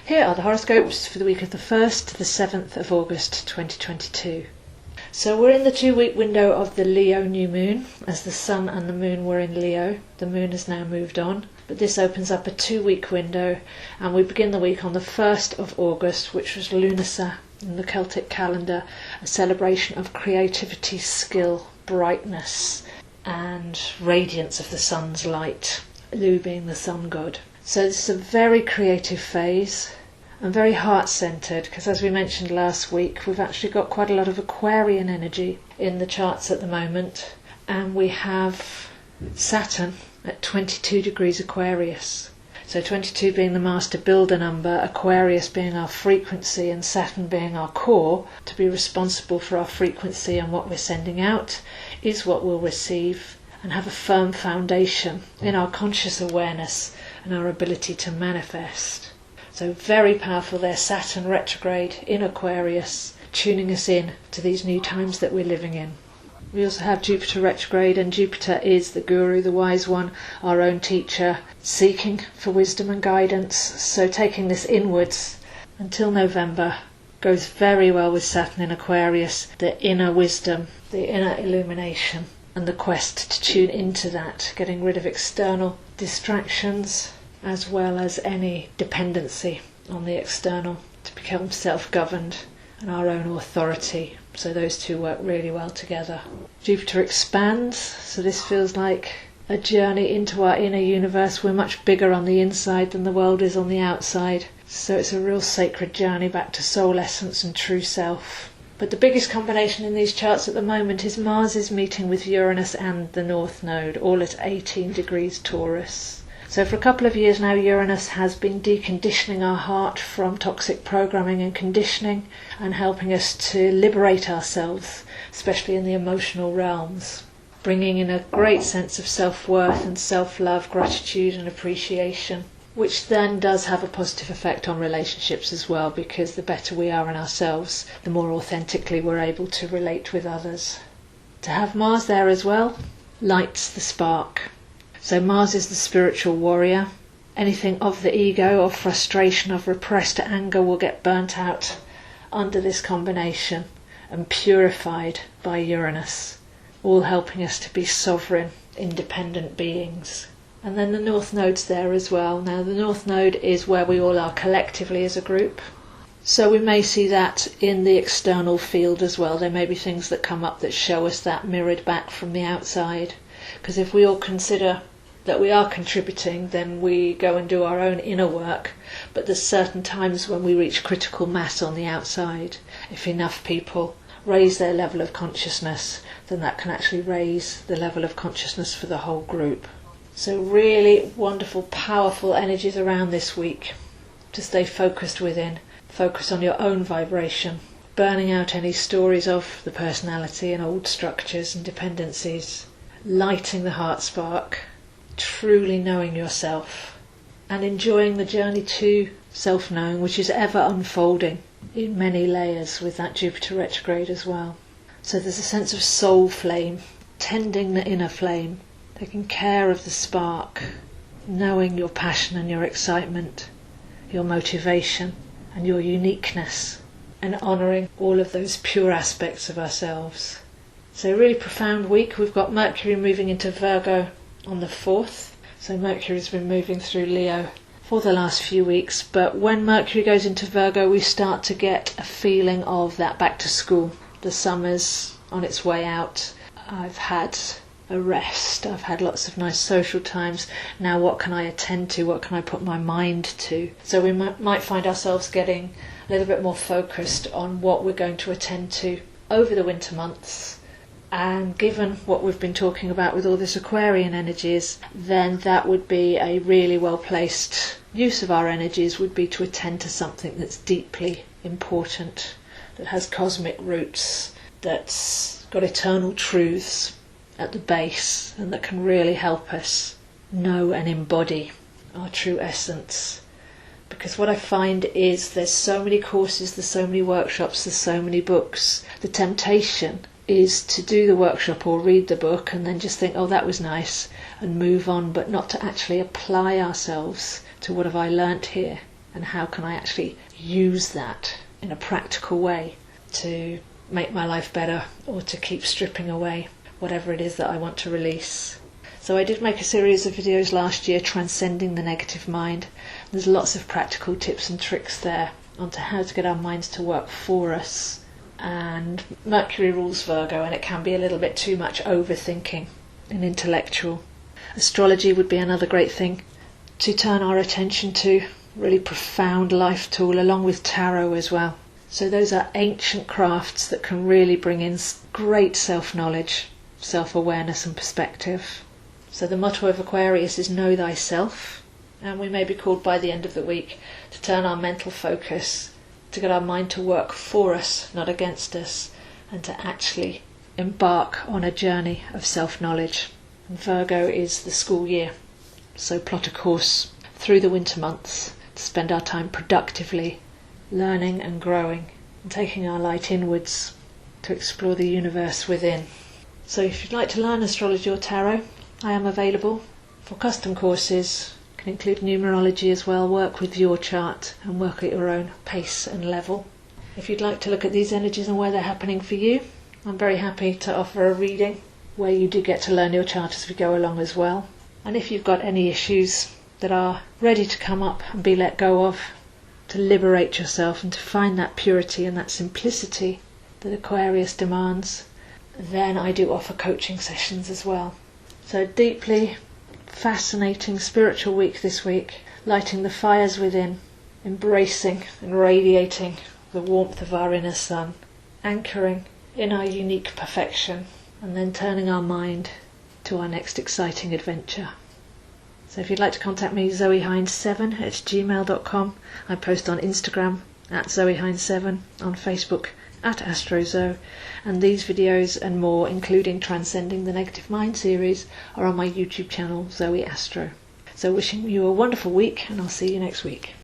Here are the horoscopes for the week of the 1st to the 7th of August 2022. So we're in the 2-week window of the Leo new moon, as the sun and the moon were in Leo. The moon has now moved on, but this opens up a 2-week window, and we begin the week on the 1st of August, which was Lunasa in the Celtic calendar, a celebration of creativity, skill, brightness and radiance of the sun's light, Lu being the sun god. So this is a very creative phase and very heart-centered, because as we mentioned last week, we've actually got quite a lot of Aquarian energy in the charts at the moment, and we have Saturn at 22 degrees Aquarius. So 22 being the master builder number, Aquarius being our frequency and Saturn being our core, to be responsible for our frequency and what we're sending out is what we'll receive, and have a firm foundation in our conscious awareness and our ability to manifest. So very powerful there, Saturn retrograde in Aquarius, tuning us in to these new times that we're living in. We also have Jupiter retrograde, and Jupiter is the guru, the wise one, our own teacher, seeking for wisdom and guidance. So taking this inwards until November goes very well with Saturn in Aquarius, the inner wisdom, the inner illumination, and the quest to tune into that, getting rid of external distractions as well as any dependency on the external, to become self-governed and our own authority. So those two work really well together. Jupiter expands, so this feels like a journey into our inner universe. We're much bigger on the inside than the world is on the outside. So it's a real sacred journey back to soul essence and true self. But the biggest combination in these charts at the moment is Mars is meeting with Uranus and the North Node, all at 18 degrees Taurus. So for a couple of years now, Uranus has been deconditioning our heart from toxic programming and conditioning, and helping us to liberate ourselves, especially in the emotional realms, bringing in a great sense of self-worth and self-love, gratitude and appreciation, which then does have a positive effect on relationships as well, because the better we are in ourselves, the more authentically we're able to relate with others. To have Mars there as well lights the spark. So Mars is the spiritual warrior. Anything of the ego, of frustration, of repressed anger will get burnt out under this combination and purified by Uranus, all helping us to be sovereign, independent beings. And then the North Node's there as well. Now the North Node is where we all are collectively as a group. So we may see that in the external field as well. There may be things that come up that show us that mirrored back from the outside. Because if we all consider that we are contributing, then we go and do our own inner work. But there's certain times when we reach critical mass on the outside. If enough people raise their level of consciousness, then that can actually raise the level of consciousness for the whole group. So really wonderful, powerful energies around this week to stay focused within. Focus on your own vibration, burning out any stories of the personality and old structures and dependencies, lighting the heart spark, truly knowing yourself, and enjoying the journey to self-knowing, which is ever unfolding in many layers with that Jupiter retrograde as well. So there's a sense of soul flame, tending the inner flame, taking care of the spark, knowing your passion and your excitement, your motivation and your uniqueness, and honouring all of those pure aspects of ourselves. So a really profound week. We've got Mercury moving into Virgo on the 4th. So Mercury's been moving through Leo for the last few weeks, but when Mercury goes into Virgo, we start to get a feeling of that back to school. The summer's on its way out. I've had a rest. I've had lots of nice social times. Now what can I attend to? What can I put my mind to? So we might find ourselves getting a little bit more focused on what we're going to attend to over the winter months. And given what we've been talking about with all this Aquarian energies, then that would be a really well-placed use of our energies, would be to attend to something that's deeply important, that has cosmic roots, that's got eternal truths at the base, and that can really help us know and embody our true essence. Because what I find is there's so many courses, there's so many workshops, there's so many books. The temptation is to do the workshop or read the book and then just think, oh, that was nice, and move on, but not to actually apply ourselves to what have I learnt here and how can I actually use that in a practical way to make my life better, or to keep stripping away whatever it is that I want to release. So I did make a series of videos last year, Transcending the Negative Mind. There's lots of practical tips and tricks there onto how to get our minds to work for us. And Mercury rules Virgo, and it can be a little bit too much overthinking and intellectual. Astrology would be another great thing to turn our attention to, really profound life tool, along with tarot as well. So those are ancient crafts that can really bring in great self-knowledge, self-awareness and perspective. So the motto of Aquarius is know thyself, and we may be called by the end of the week to turn our mental focus, to get our mind to work for us, not against us, and to actually embark on a journey of self-knowledge. And Virgo is the school year, so plot a course through the winter months to spend our time productively learning and growing and taking our light inwards to explore the universe within. So if you'd like to learn astrology or tarot, I am available for custom courses. Can include numerology as well, work with your chart and work at your own pace and level. If you'd like to look at these energies and where they're happening for you, I'm very happy to offer a reading where you do get to learn your chart as we go along as well. And if you've got any issues that are ready to come up and be let go of, to liberate yourself and to find that purity and that simplicity that Aquarius demands, then I do offer coaching sessions as well. So deeply fascinating spiritual week this week, lighting the fires within, embracing and radiating the warmth of our inner sun, anchoring in our unique perfection, and then turning our mind to our next exciting adventure. So if you'd like to contact me, zoehines7@gmail.com. I post on Instagram @zoehines7, on Facebook @astrozo, and these videos and more, including Transcending the Negative Mind series, are on my YouTube channel, Zoe Astro. So wishing you a wonderful week, and I'll see you next week.